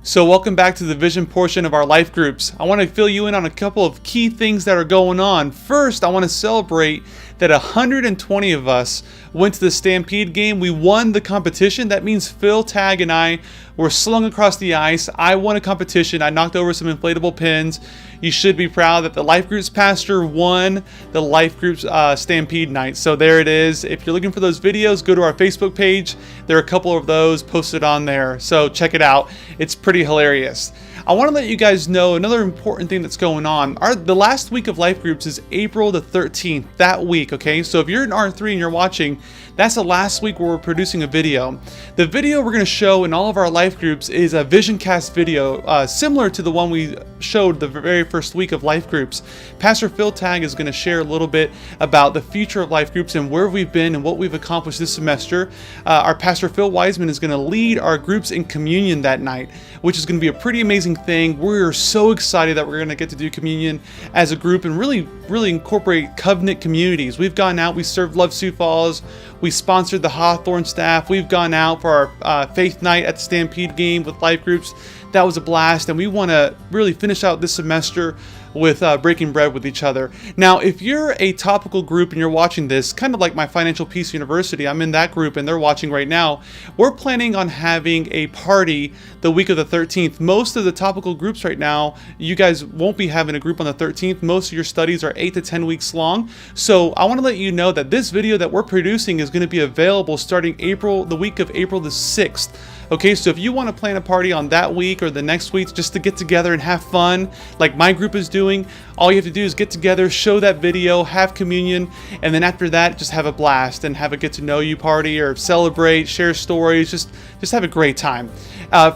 So welcome back to the vision portion of our life groups. I want to fill you in on a couple of key things that are going on. First, I want to celebrate that 120 of us went to the Stampede game. We won the competition. That means Phil, Tag, and I were slung across the ice. I won a competition. I knocked over some inflatable pins. You should be proud that the life groups pastor won the life groups Stampede night. So there it is. If you're looking for those videos, go to our Facebook page. There are a couple of those posted on there. So check it out. It's pretty hilarious. I want to let you guys know another important thing that's going on. The last week of life groups is April the 13th, that week, okay? So if you're in R3 and you're watching, that's the last week where we're producing a video. The video we're going to show in all of our life groups is a VisionCast video, similar to the one we showed the very first week of life groups. Pastor Phil Tag is going to share a little bit about the future of life groups and where we've been and what we've accomplished this semester. Our Pastor Phil Wiseman is going to lead our groups in communion that night, which is going to be a pretty amazing thing. We're so excited that we're going to get to do communion as a group and really incorporate covenant communities. We've gone out, we served Love Sioux Falls, we sponsored the Hawthorne staff, we've gone out for our faith night at the Stampede game with life groups. That was a blast, and we want to really finish out this semester with breaking bread with each other. Now, if you're a topical group and you're watching this, kind of like my Financial Peace University, I'm in that group and they're watching right now, we're planning on having a party the week of the 13th. Most of the topical groups right now, you guys won't be having a group on the 13th. Most of your studies are 8 to 10 weeks long. So I want to let you know that this video that we're producing is going to be available starting the week of April the 6th. Okay, so if you want to plan a party on that week or the next week just to get together and have fun, like my group is doing, all you have to do is get together, show that video, have communion, and then after that, just have a blast and have a get to know you party or celebrate, share stories, just have a great time.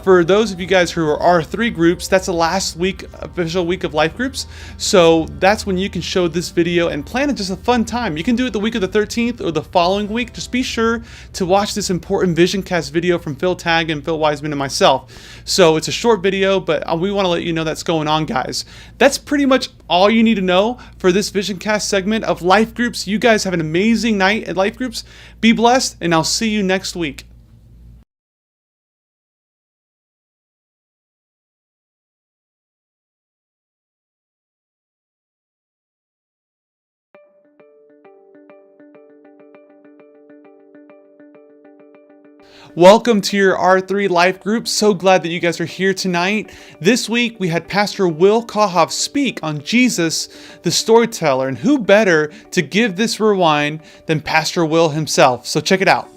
For those of you guys who are R3 groups, that's the last week, official week of life groups. So that's when you can show this video and plan just a fun time. You can do it the week of the 13th or the following week. Just be sure to watch this important VisionCast video from Phil Tag and Phil Wiseman and myself. So it's a short video, but we want to let you know that's going on, guys. That's pretty much all you need to know for this VisionCast segment of life groups. You guys have an amazing night at life groups. Be blessed, and I'll see you next week. Welcome to your R3 life group. So glad that you guys are here tonight. This week we had Pastor Will Kahoff speak on Jesus, the storyteller, and who better to give this rewind than Pastor Will himself. So check it out.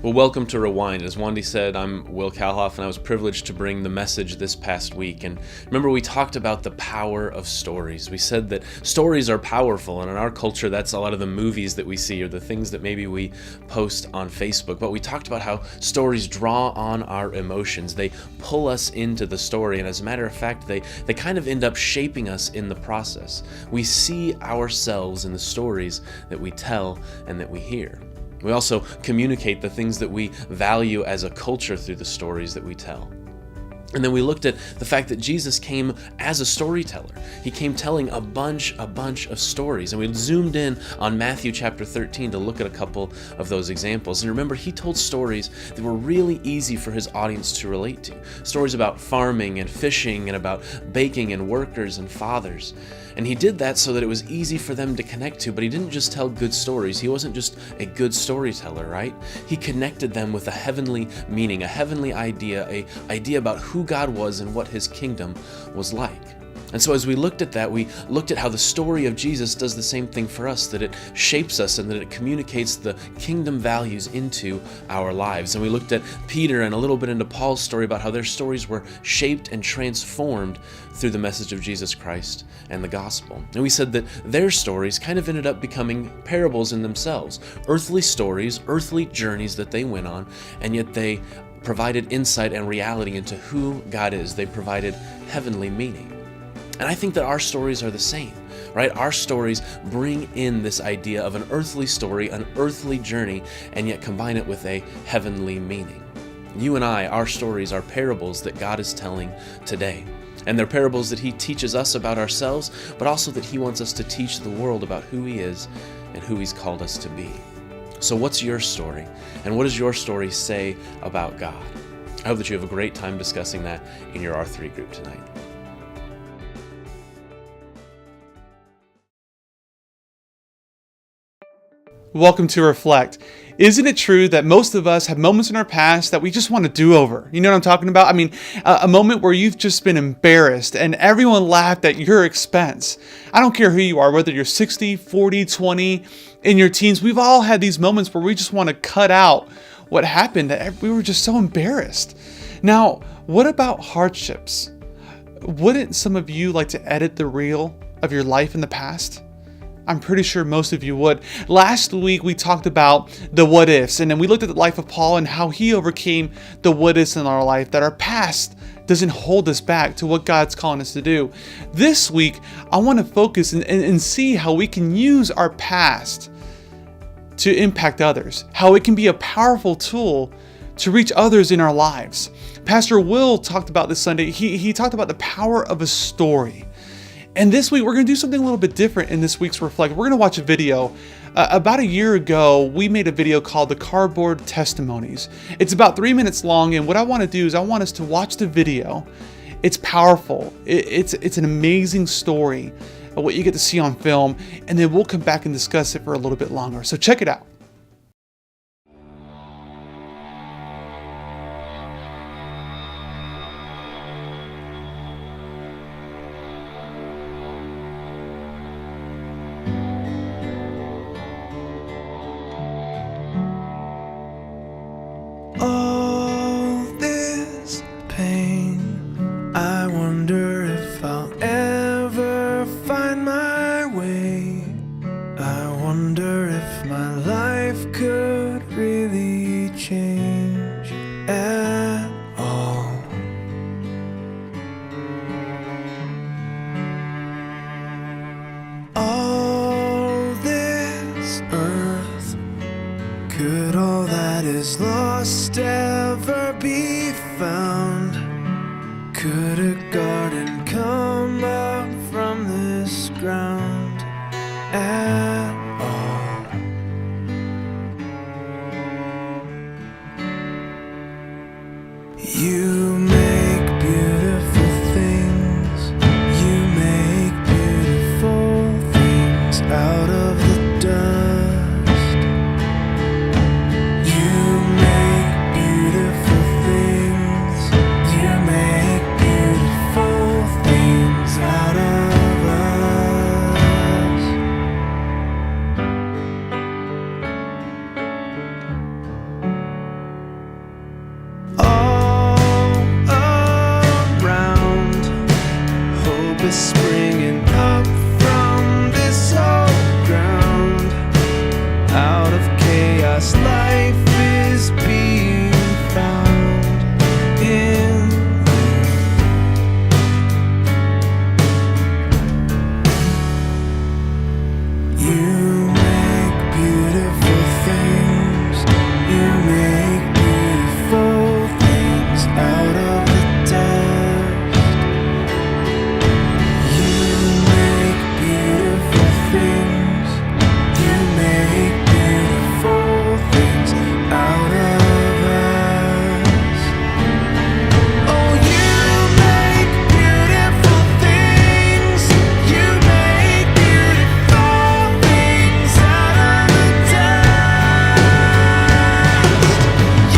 Well, welcome to Rewind. As Wandy said, I'm Will Kalhoff, and I was privileged to bring the message this past week. And remember, we talked about the power of stories. We said that stories are powerful, and in our culture, that's a lot of the movies that we see or the things that maybe we post on Facebook. But we talked about how stories draw on our emotions. They pull us into the story, and as a matter of fact, they kind of end up shaping us in the process. We see ourselves in the stories that we tell and that we hear. We also communicate the things that we value as a culture through the stories that we tell. And then we looked at the fact that Jesus came as a storyteller. He came telling a bunch of stories. And we zoomed in on Matthew chapter 13 to look at a couple of those examples. And remember, he told stories that were really easy for his audience to relate to. Stories about farming and fishing and about baking and workers and fathers. And he did that so that it was easy for them to connect to, but he didn't just tell good stories. He wasn't just a good storyteller, right? He connected them with a heavenly meaning, a heavenly idea, an idea about who God was and what his kingdom was like. And so as we looked at that, we looked at how the story of Jesus does the same thing for us, that it shapes us and that it communicates the kingdom values into our lives. And we looked at Peter and a little bit into Paul's story about how their stories were shaped and transformed through the message of Jesus Christ and the gospel. And we said that their stories kind of ended up becoming parables in themselves, earthly stories, earthly journeys that they went on, and yet they provided insight and reality into who God is. They provided heavenly meaning. And I think that our stories are the same, right? Our stories bring in this idea of an earthly story, an earthly journey, and yet combine it with a heavenly meaning. You and I, our stories are parables that God is telling today. And they're parables that he teaches us about ourselves, but also that he wants us to teach the world about who he is and who he's called us to be. So what's your story? And what does your story say about God? I hope that you have a great time discussing that in your R3 group tonight. Welcome to Reflect. Isn't it true that most of us have moments in our past that we just want to do over? You know what I'm talking about? I mean, a moment where you've just been embarrassed and everyone laughed at your expense. I don't care who you are, whether you're 60, 40, 20, in your teens, we've all had these moments where we just want to cut out what happened. We were just so embarrassed. Now, what about hardships? Wouldn't some of you like to edit the reel of your life in the past? I'm pretty sure most of you would. Last week, we talked about the what ifs, and then we looked at the life of Paul and how he overcame the what ifs in our life, that our past doesn't hold us back to what God's calling us to do. This week, I want to focus and see how we can use our past to impact others, how it can be a powerful tool to reach others in our lives. Pastor Will talked about this Sunday. He talked about the power of a story. And this week, we're going to do something a little bit different in this week's Reflect. We're going to watch a video. About a year ago, we made a video called The Cardboard Testimonies. It's about 3 minutes long, and what I want to do is I want us to watch the video. It's powerful. It's an amazing story of what you get to see on film, and then we'll come back and discuss it for a little bit longer. So check it out. All this pain, I wonder if I'll ever find my way. I wonder if my life could really change at all. All this earth, could all that is lost ever be found? Could a garden come up from this ground at all? You make beautiful things. You make beautiful things out of the dust. You make beautiful things. You make beautiful things out of us. All around, hope is springing up from this old ground. Out of chaos, life is being found in you. You make beautiful things. You make beautiful things out of the dust. You make beautiful things. You make beautiful things out of us. Oh, you make beautiful things. You make beautiful things out of the dust.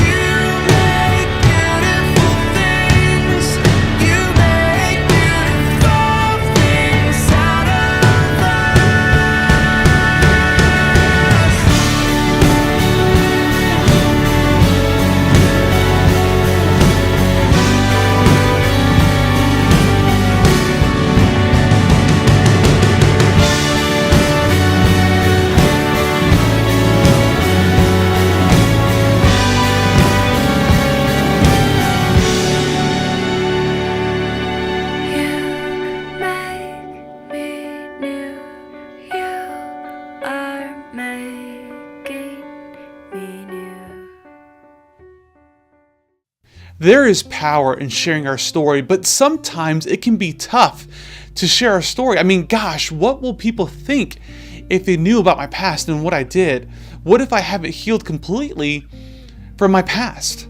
You make beautiful things. You make beautiful things out of You make me new. You are making me new. There is power in sharing our story, but sometimes it can be tough to share our story. I mean, gosh, what will people think if they knew about my past and what I did? What if I haven't healed completely from my past?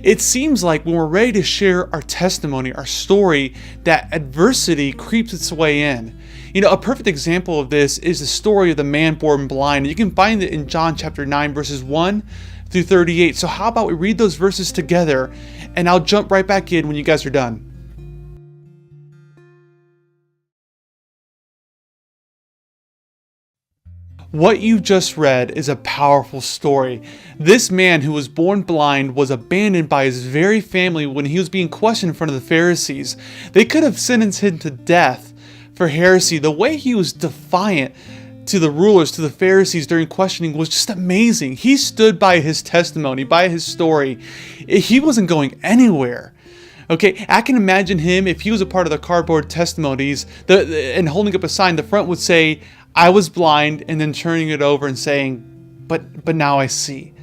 It seems like when we're ready to share our testimony, our story, that adversity creeps its way in. A perfect example of this is the story of the man born blind. You can find it in John chapter 9, verses 1 through 38. So how about we read those verses together, and I'll jump right back in when you guys are done. What you've just read is a powerful story. This man who was born blind was abandoned by his very family when he was being questioned in front of the Pharisees. They could have sentenced him to death for heresy. The way he was defiant to the rulers, to the Pharisees during questioning was just amazing. He stood by his testimony, by his story. He wasn't going anywhere. Okay, I can imagine him if he was a part of the cardboard testimonies and holding up a sign. The front would say, "I was blind," and then turning it over and saying, but now I see.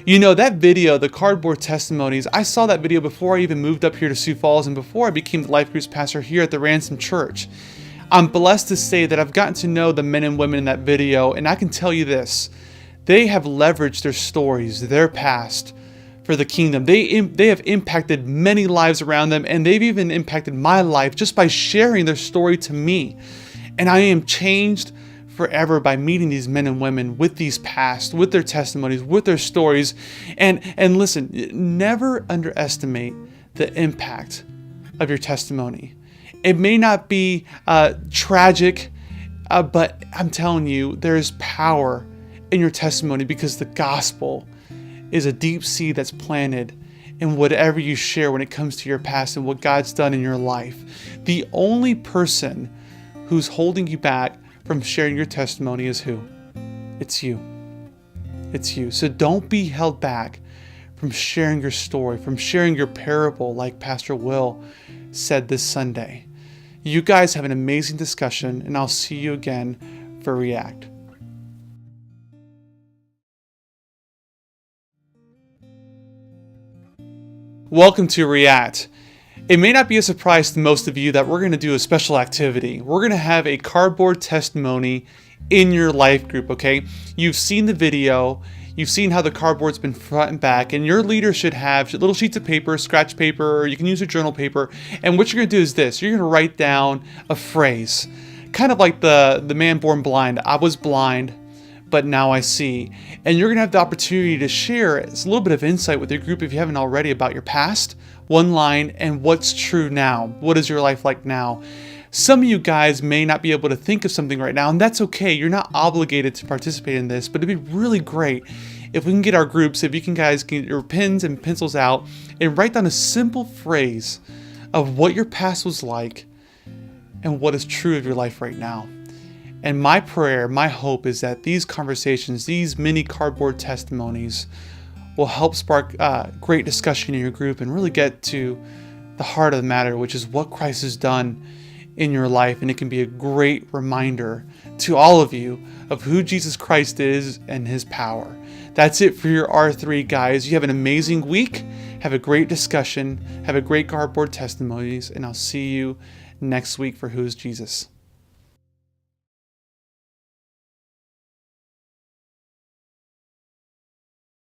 That video, the cardboard testimonies, I saw that video before I even moved up here to Sioux Falls and before I became the Life Groups pastor here at the Ransom Church. I'm blessed to say that I've gotten to know the men and women in that video, and I can tell you this: they have leveraged their stories, their past, for the kingdom. They have impacted many lives around them, and they've even impacted my life just by sharing their story to me. And I am changed forever by meeting these men and women with these past, with their testimonies, with their stories. And listen, never underestimate the impact of your testimony. It may not be tragic, but I'm telling you, there is power in your testimony because the gospel is a deep seed that's planted in whatever you share when it comes to your past and what God's done in your life. The only person who's holding you back from sharing your testimony is who? It's you. It's you. So don't be held back from sharing your story, from sharing your parable like Pastor Will said this Sunday. You guys have an amazing discussion, and I'll see you again for React. Welcome to React. It may not be a surprise to most of you that we're going to do a special activity. We're going to have a cardboard testimony in your life group, okay? You've seen the video. You've seen how the cardboard's been front and back, and your leader should have little sheets of paper, scratch paper, or you can use your journal paper. And what you're going to do is this. You're going to write down a phrase, kind of like the man born blind. I was blind, but now I see. And you're going to have the opportunity to share a little bit of insight with your group if you haven't already about your past, one line, and what's true now. What is your life like now? Some of you guys may not be able to think of something right now, and that's okay. You're not obligated to participate in this, but it'd be really great if we can get our groups, if you can guys get your pens and pencils out and write down a simple phrase of what your past was like and what is true of your life right now. And my prayer, my hope is that these conversations, these mini cardboard testimonies will help spark great discussion in your group and really get to the heart of the matter, which is what Christ has done in your life. And it can be a great reminder to all of you of who Jesus Christ is and his power. That's it for your R3, guys. You have an amazing week. Have a great discussion. Have a great cardboard testimonies. And I'll see you next week for Who's Jesus.